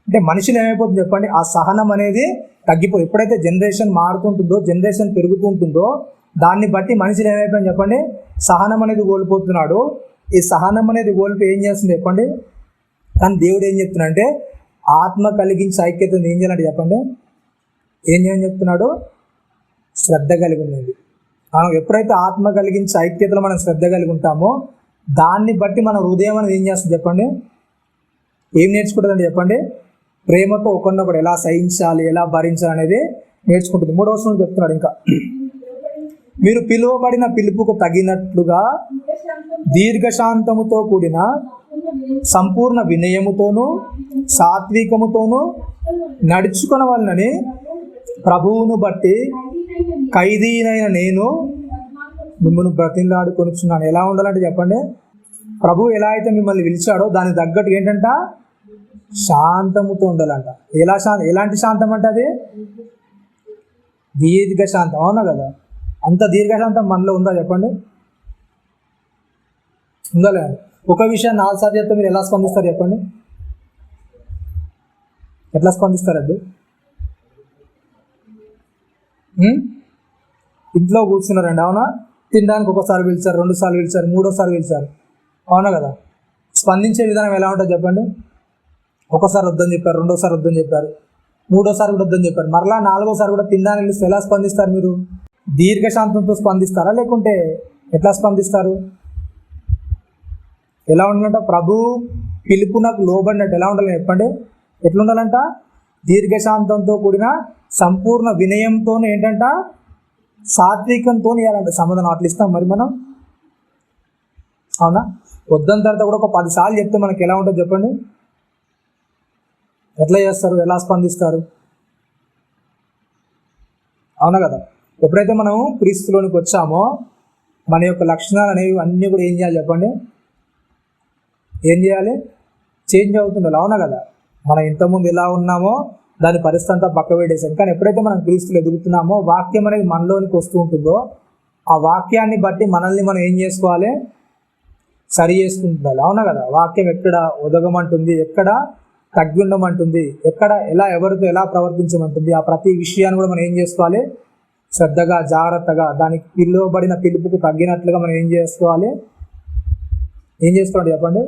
అంటే మనుషులు ఏమైపోతుంది చెప్పండి, ఆ సహనం అనేది తగ్గిపోయి ఎప్పుడైతే జనరేషన్ మారుతుంటుందో, జనరేషన్ పెరుగుతూ ఉంటుందో దాన్ని బట్టి మనుషులు ఏమైపోయింది చెప్పండి, సహనం అనేది కోల్పోతున్నాడు. ఈ సహనం అనేది కోల్పోయి ఏం చేస్తుంది చెప్పండి, కానీ దేవుడు ఏం చెప్తున్నాడంటే ఆత్మ కలిగించి ఐక్యతను ఏం చేయాలంటే చెప్పండి, ఏం చేయని చెప్తున్నాడు, శ్రద్ధ కలిగి ఉన్నది. మనం ఎప్పుడైతే ఆత్మ కలిగించి ఐక్యతలో మనం శ్రద్ధ కలిగి ఉంటామో దాన్ని బట్టి మన హృదయం అనేది ఏం చేస్తుంది చెప్పండి, ఏం నేర్చుకుంటుందండి చెప్పండి, ప్రేమతో ఒకరినొకరు ఎలా సహించాలి, ఎలా భరించాలి అనేది నేర్చుకుంటుంది. 3వ వచనం చెప్తున్నాడు ఇంకా, మీరు పిలువబడిన పిలుపుకు తగినట్లుగా దీర్ఘశాంతముతో కూడిన సంపూర్ణ వినయముతోనూ సాత్వికముతోనూ నడుచుకొనవలనని ప్రభువును బట్టి ఖైదీనైన నేను మిమ్మల్ని బ్రతిమలాడుకొనుచున్నాను. ఎలా ఉండాలంటే చెప్పండి, ప్రభువు ఎలా అయితే మిమ్మల్ని పిలిచాడో దానికి తగ్గట్టు ఏంటంట, శాంతముతో ఉండాలంట. ఎలాంటి శాంతం అంటే అది దీర్ఘశాంతం. అవునా కదా. అంత దీర్ఘశాంతం మనలో ఉందా చెప్పండి, ఉందా లేదా. ఒక విషయాన్ని 4 సార్లు చెప్తే మీరు ఎలా స్పందిస్తారు చెప్పండి, ఎట్లా స్పందిస్తారండి. ఇంట్లో కూర్చున్నారండి, అవునా, తినడానికి ఒకసారి పిలిచారు, 2 సార్లు పిలిచారు, 3వ సారి పిలిచారు. అవునా కదా. స్పందించే విధానం ఎలా ఉంటుంది చెప్పండి, ఒకసారి వద్దని చెప్పారు, 2వ సారి వద్దని చెప్పారు, 3వ సారి కూడా వద్దని చెప్పారు, మరలా 4వ సారి కూడా తినడానికి పిలిస్తే ఎలా స్పందిస్తారు మీరు, దీర్ఘశాంతంతో స్పందిస్తారా లేకుంటే ఎట్లా స్పందిస్తారు, ఎలా ఉండాలంట, ప్రభు పిలుపునకు లోబడినట్టు ఎలా ఉండాలి చెప్పండి, ఎట్లుండాలంట, దీర్ఘశాంతంతో కూడిన సంపూర్ణ వినయంతో ఏంటంట, సాత్వికంతో ఇవ్వాలంట సమాధానం. అట్లా ఇస్తాం మరి మనం? అవునా? వద్దని తర్వాత కూడా ఒక 10 సార్లు చెప్తే మనకి ఎలా ఉంటుందో చెప్పండి. ఎట్లా చేస్తారు, ఎలా స్పందిస్తారు? అవునా కదా? ఎప్పుడైతే మనం క్రీస్తులోనికి వచ్చామో మన యొక్క లక్షణాలు అనేవి అన్నీ కూడా ఏం చేయాలి చెప్పండి? ఏం చేయాలి? చేంజ్ అవుతుండాలి. అవునా కదా? మనం ఇంతకుముందు ఎలా ఉన్నామో దాని పరిస్థితి అంతా పక్క పెట్టేసాం. కానీ ఎప్పుడైతే మనం క్రీస్తులు ఎదుగుతున్నామో వాక్యం అనేది మనలోనికి వస్తూ ఉంటుందో ఆ వాక్యాన్ని బట్టి మనల్ని మనం ఏం చేసుకోవాలి? సరి చేసుకుంటుండాలి. అవునా కదా? వాక్యం ఎక్కడ ఉదగమంటుంది, ఎక్కడ తగ్గి ఉండమంటుంది, ఎక్కడ ఎలా ఎవరితో ఎలా ప్రవర్తించమంటుంది, ఆ ప్రతి విషయాన్ని కూడా మనం ఏం చేసుకోవాలి? శ్రద్ధగా జాగ్రత్తగా దానికి పిలువబడిన పిలుపుకు తగ్గినట్లుగా మనం ఏం చేసుకోవాలి? ఏం చేసుకోవాలి చెప్పండి?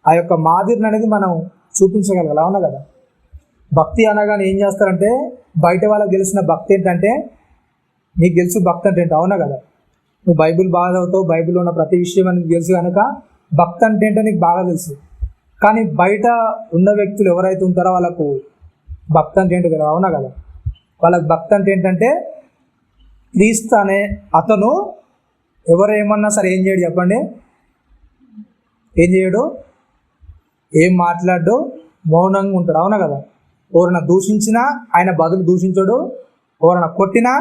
ఆ యొక్క మాదిరిని అనేది మనం చూపించగలగాలి. అవునా కదా? భక్తి అనగానే ఏం చేస్తారంటే బయట వాళ్ళకి తెలిసిన భక్తి ఏంటంటే నీకు తెలుసు భక్తి అంటే ఏంటో. అవునా కదా? నువ్వు బైబిల్ బాగా చదువుతావు, బైబిల్లో ఉన్న ప్రతి విషయం నీకు తెలుసు కనుక భక్తి అంటే ఏంటో నీకు బాగా తెలుసు. కానీ బయట ఉన్న వ్యక్తులు ఎవరైతే ఉంటారో వాళ్ళకు భక్తి అంటే ఏంటో కదా. అవునా కదా? వాళ్ళకి భక్తి అంటే ఏంటంటే క్రీస్తు అనే అతను ఎవరు ఏమన్నా సరే ఏం చేయడు చెప్పండి? ఏం చేయడు, ఏం మాట్లాడు, మౌనంగా ఉంటాడు. అవునా కదా? ఎవరైనా దూషించినా ఆయన బదులు దూషించడు, ఎవరైనా కొట్టినా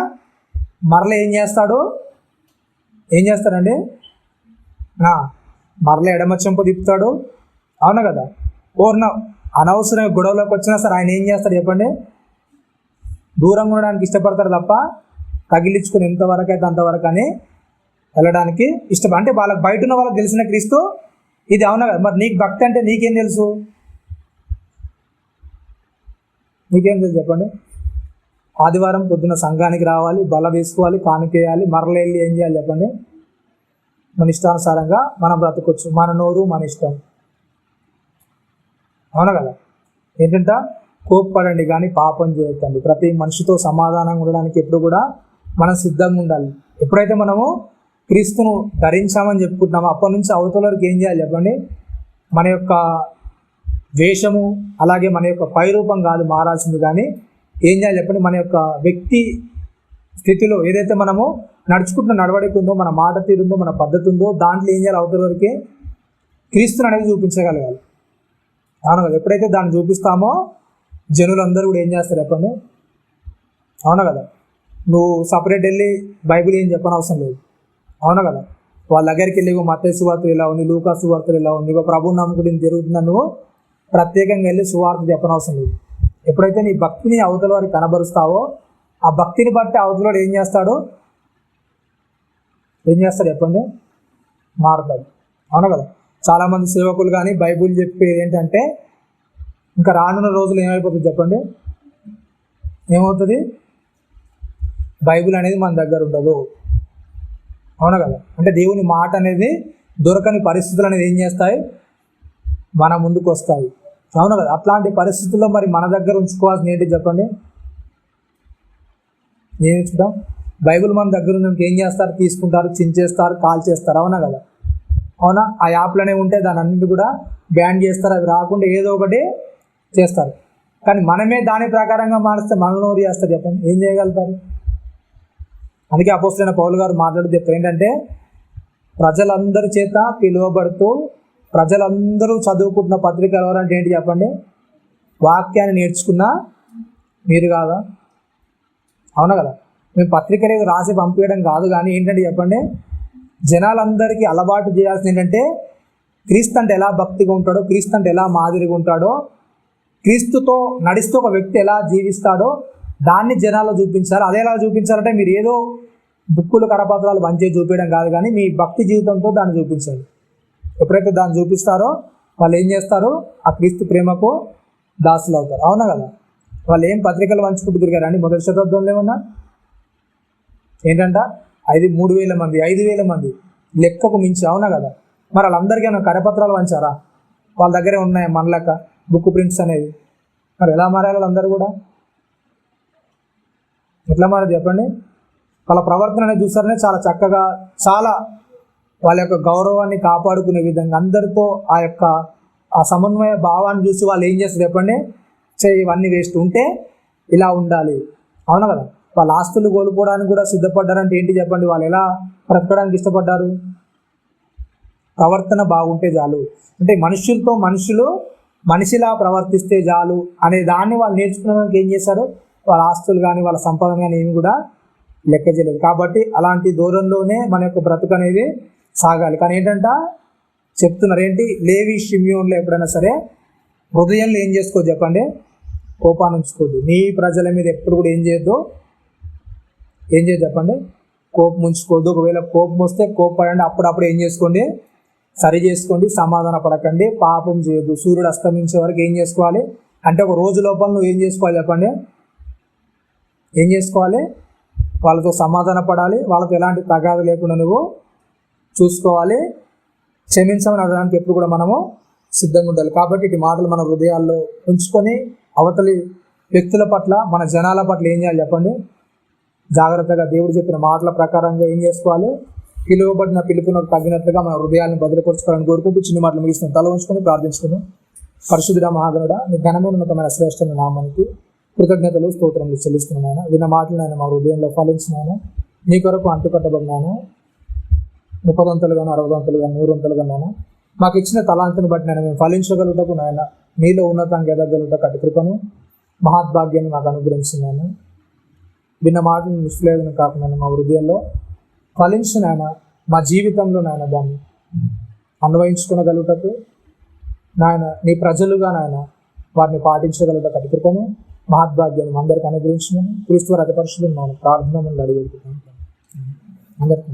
మరల ఏం చేస్తాడు? ఏం చేస్తాడండి? మరల ఎడమ చెంప తిప్పుతాడు. అవునా కదా? ఎవరైనా అనవసరంగా గొడవలోకి వచ్చినా సరే ఆయన ఏం చేస్తాడు చెప్పండి? దూరంగా ఉండడానికి ఇష్టపడతారు తప్ప తగిలించుకుని ఎంతవరకు అయితే అంతవరకు అని వెళ్ళడానికి ఇష్టం. అంటే వాళ్ళకి బయట ఉన్న వాళ్ళకి తెలిసిన క్రీస్తు ఇది. అవునా కదా? మరి నీకు భక్తి అంటే నీకేం తెలుసు? నీకేం తెలుసు చెప్పండి? ఆదివారం పొద్దున్న సంఘానికి రావాలి, బల వేసుకోవాలి, కానుకేయాలి, మరల వెళ్ళి ఏం చేయాలి చెప్పండి? మన ఇష్టానుసారంగా మనం బ్రతకొచ్చు, మన నోరు మన ఇష్టం. అవునా కదా? ఏంటంట, కోప్పడండి కానీ పాపం చేయొద్దండి. ప్రతి మనిషితో సమాధానంగా ఉండడానికి ఎప్పుడు కూడా మనం సిద్ధంగా ఉండాలి. ఎప్పుడైతే మనము క్రీస్తును ధరించామని చెప్పుకుంటున్నామో అప్పటి నుంచి అవతల వరకు ఏం చేయాలి చెప్పండి? మన యొక్క వేషము అలాగే మన యొక్క పైరూపం కాదు మారాల్సింది, కానీ ఏం చేయాలి చెప్పండి? మన యొక్క వ్యక్తి స్థితిలో ఏదైతే మనము నడుచుకుంటున్న నడవడిక ఉందో, మన మాట తీరుందో, మన పద్ధతి ఉందో దాంట్లో ఏం చేయాలి? అవతల వరకే క్రీస్తుని అనేది చూపించగలగాలి. అవును కదా? ఎప్పుడైతే దాన్ని చూపిస్తామో జనులందరూ కూడా ఏం చేస్తారు చెప్పండి? అవునా కదా? నువ్వు సపరేట్ వెళ్ళి బైబిల్ ఏం చెప్పనవసరం లేదు. అవునా కదా? వాళ్ళ దగ్గరికి వెళ్ళి మత్తయి సువార్తలు ఇలా ఉంది, లూకా సువార్తలు ఇలా ఉంది, ప్రభు నమ్ముకుని జరుగుతుందని నువ్వు ప్రత్యేకంగా వెళ్ళి సువార్త చెప్పనవసరం లేదు. ఎప్పుడైతే నీ భక్తిని అవతల వారికి కనబరుస్తావో ఆ భక్తిని బట్టి అవతల ఏం చేస్తాడు చెప్పండి? మారుతాడు. అవునా కదా? చాలామంది సేవకులు కానీ బైబిల్ చెప్పేది ఏంటంటే ఇంకా రానున్న రోజులు ఏమైపోతుంది చెప్పండి? ఏమవుతుంది? బైబిల్ అనేది మన దగ్గర ఉండదు. అవునా కదా? అంటే దేవుని మాట అనేది దొరకని పరిస్థితులు అనేది ఏం చేస్తాయి? మన ముందుకు వస్తాయి. అవును కదా? అట్లాంటి పరిస్థితుల్లో మరి మన దగ్గర ఉంచుకోవాల్సింది ఏంటి చెప్పండి? ఏం ఉంచుతాం? బైబిల్ మన దగ్గర ఉన్నందుకు ఏం చేస్తారు? తీసుకుంటారు, చించేస్తారు, కాల్ చేస్తారు. అవునా కదా? అవునా? ఆ యాప్లోనే ఉంటే దాని అన్నింటి కూడా బ్యాన్ చేస్తారు, అవి రాకుండా ఏదో ఒకటి చేస్తారు. కానీ మనమే దాని ప్రకారంగా మారిస్తే మనల్ని నోరు చేస్తారు చెప్పండి? ఏం చేయగలుగుతారు? అందుకే అపోస్తలుడైన పౌలు గారు మాట్లాడుతూ చెప్తారు ఏంటంటే ప్రజలందరి చేత పిలువబడుతూ ప్రజలందరూ చదువుకుంటున్న పత్రిక ఎవరంటే ఏంటి చెప్పండి? వాక్యాన్ని నేర్చుకున్న మీరు కాదా? అవునా కదా? మేము పత్రిక అనేది రాసి పంపించడం కాదు, కానీ ఏంటంటే చెప్పండి జనాలందరికీ అలవాటు చేయాల్సింది ఏంటంటే క్రీస్తు అంటే ఎలా భక్తిగా ఉంటాడో, క్రీస్తు అంటే ఎలా మాదిరిగా ఉంటాడో, క్రీస్తుతో నడుస్తూ ఒక వ్యక్తి ఎలా జీవిస్తాడో దాన్ని జనాల్లో చూపించాలి. అదే ఎలా చూపించాలంటే మీరు ఏదో బుక్కులు కరపత్రాలు మంచిగా చూపించడం కాదు, కానీ మీ భక్తి జీవితంతో దాన్ని చూపించాలి. ఎప్పుడైతే దాన్ని చూపిస్తారో వాళ్ళు ఏం చేస్తారు? ఆ క్రీస్తు ప్రేమకు దాసులు అవుతారు. అవునా కదా? వాళ్ళు ఏం పత్రికలు పంచుకుంటూ తిరిగారండి మొదటి శతాబ్దంలో? ఏమన్నా ఏంటంట 3,000 మంది 5,000 మంది లెక్కకు మించి. అవునా కదా? మరి వాళ్ళందరికీ ఏమైనా కరపత్రాలు పంచారా? వాళ్ళ దగ్గరే ఉన్నాయి మన లెక్క బుక్ ప్రింట్స్ అనేవి. మరి ఎలా మారాలి వాళ్ళందరూ కూడా? ఎట్లా మారాలి చెప్పండి? వాళ్ళ ప్రవర్తన అనేది చూస్తారనే చాలా చక్కగా, చాలా వాళ్ళ యొక్క గౌరవాన్ని కాపాడుకునే విధంగా అందరితో ఆ సమన్వయ భావాన్ని చూసి వాళ్ళు ఏం చేస్తారు చెప్పండి? ఇవన్నీ వేస్ట్ ఉంటే ఇలా ఉండాలి. అవునా కదా? వాళ్ళ ఆస్తులు కోల్పోవడానికి కూడా సిద్ధపడ్డారంటే ఏంటి చెప్పండి? వాళ్ళు ఎలా బ్రతకడానికి ఇష్టపడ్డారు? ప్రవర్తన బాగుంటే చాలు, అంటే మనుషులతో మనిషిలా ప్రవర్తిస్తే చాలు అనే దాన్ని వాళ్ళు నేర్చుకున్నానికి ఏం చేశారు? వాళ్ళ ఆస్తులు కానీ వాళ్ళ సంపాదన కానీ ఏమి కూడా లెక్క చేయలేదు. కాబట్టి అలాంటి దూరంలోనే మన యొక్క బ్రతుకు అనేది సాగాలి. కానీ ఏంటంట చెప్తున్నారు ఏంటి? లేవి షిమ్యోన్లో ఎప్పుడైనా సరే హృదయంలో ఏం చేసుకోవద్దు చెప్పండి? కోపాన్ని ఉంచుకోవద్దు. నీ ప్రజల మీద ఎప్పుడు కూడా ఏం చేయొద్దు చెప్పండి? కోపం ఉంచుకోవద్దు. ఒకవేళ కోపం వస్తే కోపపడండి, అప్పుడప్పుడు ఏం చేసుకోండి? సరి చేసుకోండి, సమాధాన పడకండి, పాపం చేయొద్దు. సూర్యుడు అస్తమించే వరకు ఏం చేసుకోవాలి అంటే ఒక రోజు లోపల నువ్వు ఏం చేసుకోవాలి చెప్పండి? ఏం చేసుకోవాలి? వాళ్ళతో సమాధాన పడాలి, వాళ్ళతో ఎలాంటి తగాదు లేకుండా నువ్వు చూసుకోవాలి, క్షమించమని అడగడానికి ఎప్పుడు కూడా మనము సిద్ధంగా ఉండాలి. కాబట్టి ఇటు మాటలు మన హృదయాల్లో ఉంచుకొని అవతలి వ్యక్తుల పట్ల, మన జనాల పట్ల ఏం చేయాలి చెప్పండి? జాగ్రత్తగా దేవుడు చెప్పిన మాటల ప్రకారంగా ఏం చేసుకోవాలి? పిలువబడిన పిలుపునకు తగ్గినట్లుగా మన హృదయాలను భద్రపరచుకోవాలని కోరుకుంటూ చిన్న మాటలు ముగిస్తున్నాం. తల ఉంచుకొని ప్రార్థించుకున్నాం. పరిశుద్ధుడా మహాగణుడా, నీ ఘనమైన ఉన్నతమైన శ్రేష్టమైన నామానికి కృతజ్ఞతలు స్తోత్రములు చెల్లిస్తున్నాను. విన్న మాటలు నేను మా హృదయంలో ఫలించినాను, నీ కొరకు అంటుకట్టబడినాను. 30 గాను 60 గాను 100 గాను మాకు ఇచ్చిన తలాంతుని బట్టి నేను మేము ఫలించగలుగుటకు నాయన మీలో ఉన్నతంగా ఎదగలుగుటకు అటు కృపను మహాద్భాగ్యాన్ని మాకు అనుగ్రహించినాను. విన్న మాటలు నిష్ప్రయోజనం కాకుండా మా హృదయంలో ఫలించిన ఆయన మా జీవితంలో నాయన దాన్ని అన్వయించుకునగలుగుటకు నాయన నీ ప్రజలుగా నాయన వారిని పాటించగలుగుటకు అటు కృపను మహాద్భాగ్యాన్ని అందరికీ అనుగ్రహించినాను. క్రీస్తు అతి పరిశుద్ధుని ప్రార్థన అడిగి అందరికీ